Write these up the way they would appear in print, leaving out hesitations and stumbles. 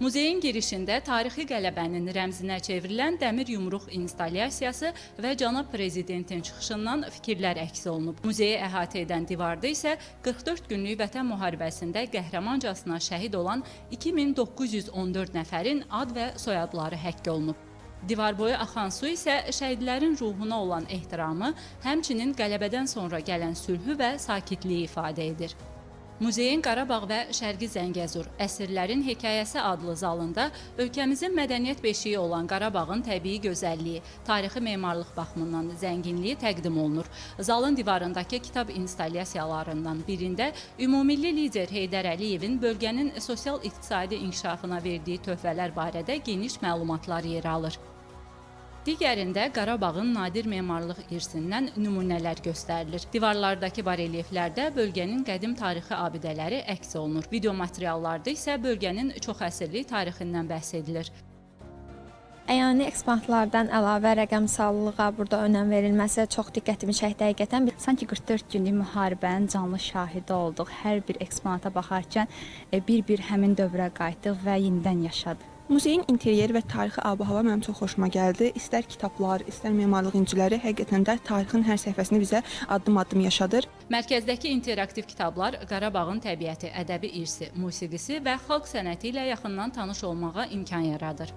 Muzeyin girişində tarixi qələbənin rəmzinə çevrilən dəmir yumruq installyasiyası və cənab prezidentin çıxışından fikirlər əks olunub. Muzeyi əhatə edən divarda isə 44 günlük Vətən müharibəsində qəhrəmancasına şəhid olan 2914 nəfərin ad və soyadları həkk olunub. Divar boyu axan su isə şəhidlərin ruhuna olan ehtiramı, həmçinin qələbədən sonra gələn sülhü və sakitliyi ifadə edir. Muzeyin Qarabağ və Şərqi Zəngəzur Əsrlərin Hekayəsi adlı zalında ölkəmizin mədəniyyət beşiyi olan Qarabağın təbii gözəlliyi, tarixi memarlıq baxımından zənginliyi təqdim olunur. Zalın divarındakı kitab installyasiyalarından birində ümumilli lider Heydər Əliyevin bölgənin sosial-iqtisadi inkişafına verdiyi töhfələr barədə geniş məlumatlar yer alır. Digərində Qarabağın nadir memarlıq irsindən nümunələr göstərilir. Divarlardakı barelyeflərdə bölgənin qədim tarixi abidələri əks olunur. Video materiallarda isə bölgənin çoxəsrlik tarixindən bəhs edilir. Əyani eksponatlardan əlavə rəqəmsallığa burada önəm verilməsi çox diqqətimi çəkdi həqiqətən. Sanki 44 günlük müharibənin canlı şahidi olduq. Hər bir eksponata baxarkən bir-bir həmin dövrə qayıtdıq və yenidən yaşadıq. Muzeyin interyeri və tarixi ab-hava mənim çox xoşuma gəldi. İstər kitablar, istər memarlıq inciləri həqiqətən də tarixin hər səhifəsini bizə addım-addım yaşadır. Mərkəzdəki interaktiv kitablar Qarabağın təbiəti, ədəbi irsi, musiqisi və xalq sənəti ilə yaxından tanış olmağa imkan yaradır.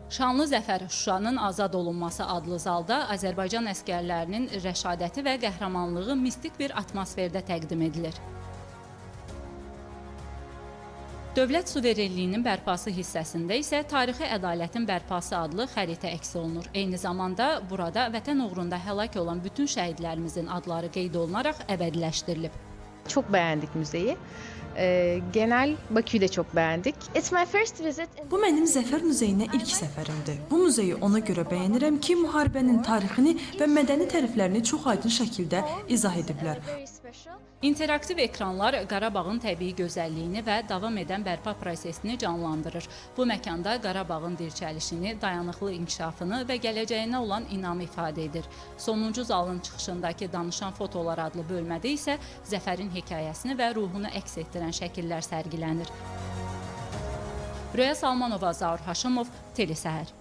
Şanlı Zəfər Şuşanın azad olunması adlı zalda Azərbaycan əsgərlərinin rəşadəti və qəhrəmanlığı mistik bir atmosferdə təqdim edilir. Dövlət suverenliyinin bərpası hissəsində isə tarixi ədalətin bərpası adlı xəritə əks olunur. Eyni zamanda burada vətən uğrunda həlak olan bütün şəhidlərimizin adları qeyd olunaraq əbədiləşdirilib. Çok beğendik müzeyi. Genel Bakü'yü de çok beğendik. Bu mənim Zəfər muzeyinə ilk səfərimdir. Bu muzeyi ona görə bəyənirəm ki, müharibənin tarixini və mədəni tərəflərini çox aydın şəkildə izah ediblər. İnteraktiv ekranlar Qarabağın təbii gözəlliyini və davam edən bərpa prosesini canlandırır. Bu məkanda Qarabağın dirçəlişini, dayanıqlı inkişafını və gələcəyinə olan inamı ifadə edir. Sonuncu zalın çıxışındakı danışan fotolar adlı bölmədə isə Zəfərin hekayəsini və ruhunu əks etdirən şəkillər sərgilənir. Röya Salmanova, Zaur Haşimov, Telesəhər.